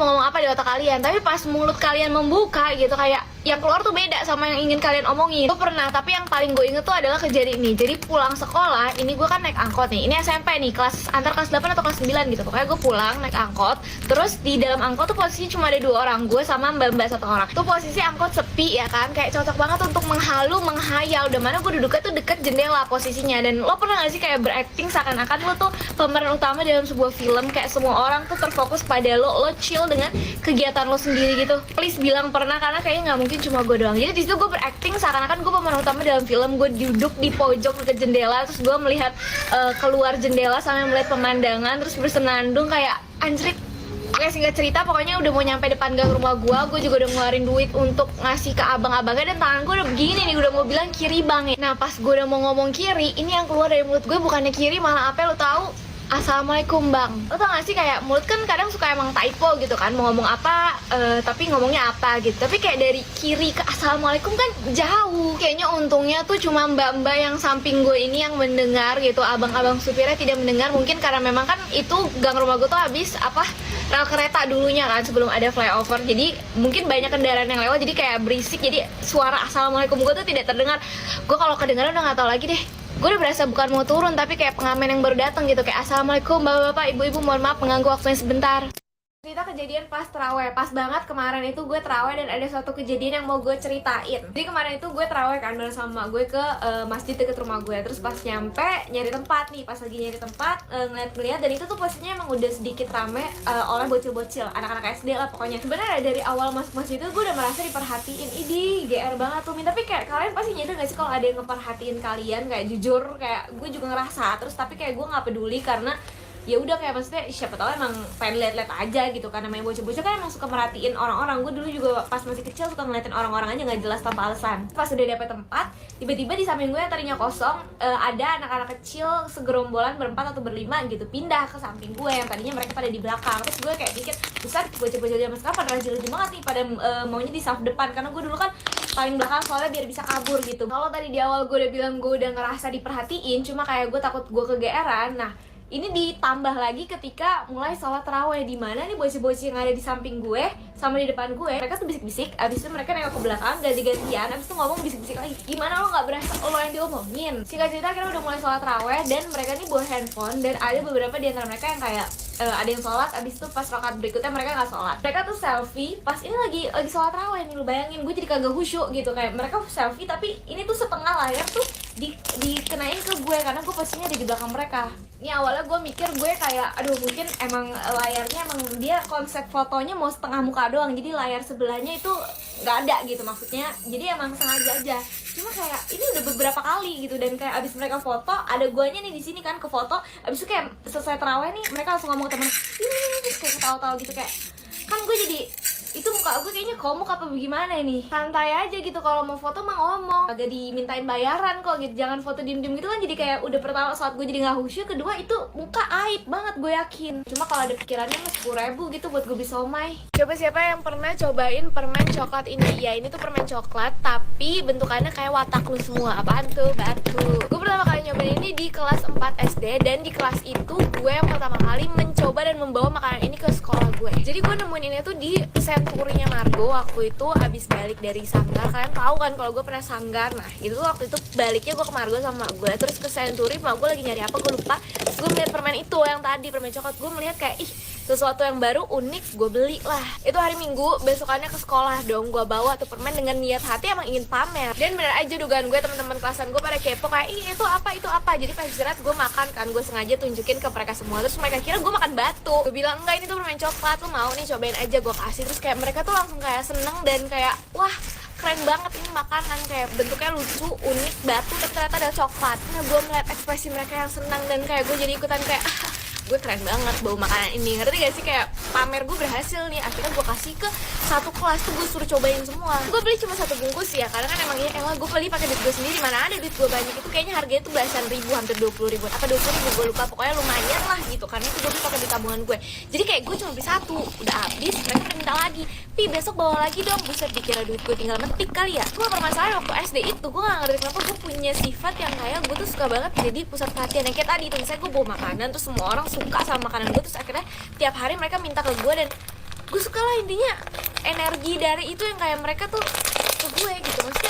mau ngomong apa di otak kalian, tapi pas mulut kalian membuka gitu, kayak yang keluar tuh beda sama yang ingin kalian omongin. Gue pernah, tapi yang paling gue inget tuh adalah kejadian ini. Jadi pulang sekolah, ini gue kan naik angkot nih. Ini SMP nih, antara kelas 8 atau kelas 9 gitu. Pokoknya gue pulang naik angkot. Terus di dalam angkot tuh posisinya cuma ada 2 orang, gue sama mbak-mbak 1 orang. Tuh posisi angkot sepi ya kan, kayak cocok banget untuk menghayal. Udah mana gue duduknya tuh deket jendela posisinya. Dan lo pernah gak sih kayak berakting seakan-akan lo tuh pemeran utama dalam sebuah film, kayak semua orang tuh terfokus pada lo chill dengan kegiatan lo sendiri gitu. Please bilang pernah, karena kayaknya nggak mungkin cuma gue doang. Jadi disitu gue berakting seakan-akan gue pemeran utama dalam film. Gue duduk di pojok dekat jendela, terus gue melihat keluar jendela sambil melihat pemandangan, terus bersenandung kayak anjrit. Oke, singkat cerita, pokoknya udah mau nyampe depan gang rumah gue juga udah ngeluarin duit untuk ngasih ke abang-abangnya, dan tangan gue udah begini nih, udah mau bilang kiri bang ya. Nah pas gue udah mau ngomong kiri, ini yang keluar dari mulut gue bukannya kiri, malah apa lo tahu? Assalamualaikum bang. Lo tau gak sih kayak mulut kan kadang suka emang typo gitu kan, mau ngomong apa tapi ngomongnya apa gitu. Tapi kayak dari kiri ke assalamualaikum kan jauh. Kayaknya untungnya tuh cuma mbak-mbak yang samping gue ini yang mendengar gitu. Abang-abang supirnya tidak mendengar, mungkin karena memang kan itu gang rumah gue tuh habis rel kereta dulunya kan sebelum ada flyover. Jadi mungkin banyak kendaraan yang lewat, jadi kayak berisik, jadi suara assalamualaikum gue tuh tidak terdengar. Gue kalau kedengaran udah gak tau lagi deh. Gue udah berasa bukan mau turun, tapi kayak pengamen yang baru datang gitu, kayak assalamualaikum bapak-bapak, ibu-ibu, mohon maaf mengganggu waktunya sebentar. Cerita kejadian pas terawih, pas banget kemarin itu gue terawih dan ada suatu kejadian yang mau gue ceritain. Jadi kemarin itu gue terawih kan bareng sama gue ke masjid deket rumah gue. Terus pas nyampe nyari tempat nih, pas lagi nyari tempat ngeliat-ngeliat, dan itu tuh posisinya emang udah sedikit rame oleh bocil-bocil, anak-anak SD lah pokoknya. Sebenarnya dari awal masuk masjid itu gue udah merasa diperhatiin, idih GR banget tuh Min. Tapi kayak kalian pasti nyadar gak sih kalau ada yang ngeperhatiin kalian, kayak jujur kayak gue juga ngerasa. Terus tapi kayak gue nggak peduli karena ya udah, kayak maksudnya siapa tahu emang pengen lihat-lihat aja gitu kan, namanya bocah-bocah kan emang suka merhatiin orang-orang. Gue dulu juga pas masih kecil suka ngeliatin orang-orang aja nggak jelas tanpa alasan. Pas udah dapet tempat, tiba-tiba di samping gue yang tadinya kosong ada anak-anak kecil segerombolan berempat atau berlima gitu pindah ke samping gue yang tadinya mereka pada di belakang. Terus gue kayak mikir, besar bocah-bocah zaman sekarang pada rajin-rajin banget nih, pada maunya di saf depan, karena gue dulu kan paling belakang soalnya biar bisa kabur gitu. Kalau tadi di awal gue udah bilang gue udah ngerasa diperhatiin, cuma kayak gue takut gue kegeeran. Nah ini ditambah lagi ketika mulai sholat taraweh, di mana nih bocah-bocah yang ada di samping gue sama di depan gue, mereka tuh bisik-bisik, abis itu mereka nengok ke belakang ganti-gantian, abis itu ngomong bisik-bisik lagi. Gimana lo nggak berasa lo yang diomongin? Singkat cerita akhirnya udah mulai sholat taraweh dan mereka nih bawa handphone, dan ada beberapa di antara mereka yang kayak ada yang sholat, abis itu pas rakaat berikutnya mereka nggak sholat. Mereka tuh selfie pas ini lagi sholat taraweh nih, lu bayangin, gue jadi kagak khusyuk gitu, kayak mereka selfie tapi ini tuh setengah layar tuh dikenain ke gue karena gue posisinya ada di belakang mereka. Ini awalnya gue mikir gue kayak aduh mungkin emang layarnya emang dia konsep fotonya mau setengah muka doang, jadi layar sebelahnya itu nggak ada gitu maksudnya, jadi emang sengaja aja. Cuma kayak ini udah beberapa kali gitu, dan kayak abis mereka foto ada guanya nih di sini kan ke foto, abis itu kayak selesai terawih nih mereka langsung ngomong ke temen ini kayak ketawa-tawa gitu, kayak kan gue jadi itu muka gue kayaknya komuk apa bagaimana nih, santai aja gitu, kalau mau foto mah ngomong, agak dimintain bayaran kok gitu, jangan foto diem-diem gitu kan. Jadi kayak udah pertama saat gue jadi nggak khusyuk, kedua itu muka aib banget gue yakin. Cuma kalau ada pikirannya mah 10.000 gitu buat gue beli somai. Coba siapa yang pernah cobain permen coklat ini? Ya ini tuh permen coklat tapi bentukannya kayak watak lu semua. Apaan tuh? Batu. Gue pertama kali nyobain ini di kelas 4 SD, dan di kelas itu gue yang pertama kali mencoba dan membawa makanan ini ke sekolah gue. Jadi gue nemuin ini tuh di Senturinya Margo waktu itu abis balik dari Sanggar. Kalian tahu kan kalau gue pernah Sanggar. Nah itu tuh waktu itu baliknya gue ke Margo sama gue, terus ke Senturi, mak gue lagi nyari apa gue lupa. Terus gue melihat permen itu yang tadi, permen coklat. Gue melihat kayak ih sesuatu yang baru unik, gue beli lah. Itu hari Minggu, besokannya ke sekolah dong gue bawa tuh permen dengan niat hati emang ingin pamer. Dan bener aja dugaan gue, teman-teman kelasan gue pada kepo kayak ih itu apa. Jadi pas istirahat gue makan kan, gue sengaja tunjukin ke mereka semua, terus mereka kira gue makan batu. Gue bilang enggak, ini tuh permen coklat, lu mau nih cobain aja, gue kasih. Terus kayak mereka tuh langsung kayak seneng dan kayak wah keren banget ini makanan, kayak bentuknya lucu, unik, batu, tapi ternyata ada coklat. Nah gue melihat ekspresi mereka yang senang dan kayak gue jadi ikutan kayak gue keren banget bawa makanan ini, ngerti gak sih, kayak pamer gue berhasil nih. Akhirnya gue kasih ke satu kelas tuh, gue suruh cobain semua. Gue beli cuma 1 bungkus ya, karena kan emang ya elah gue beli pakai duit gue sendiri, mana ada duit gue banyak. Itu kayaknya harganya tuh belasan ribu, hampir 20 ribu apa 20 ribu gue lupa, pokoknya lumayan lah gitu, karena itu gue beli pakai duit tabungan gue. Jadi kayak gue cuma beli 1, udah habis, mereka minta lagi, pi besok bawa lagi dong. Buset, dikira duit gue tinggal metik kali ya. Cuma permasalahan waktu SD itu gue gak ngerti kenapa gue punya sifat yang kayak gue tuh suka banget jadi pusat perhatian. Yang kayak tadi tuh, misalnya gue bawa makanan terus semua orang suka sama makanan gue, terus akhirnya tiap hari mereka minta ke gue, dan gue suka lah intinya energi dari itu yang kayak mereka tuh ke gue gitu. Maksudnya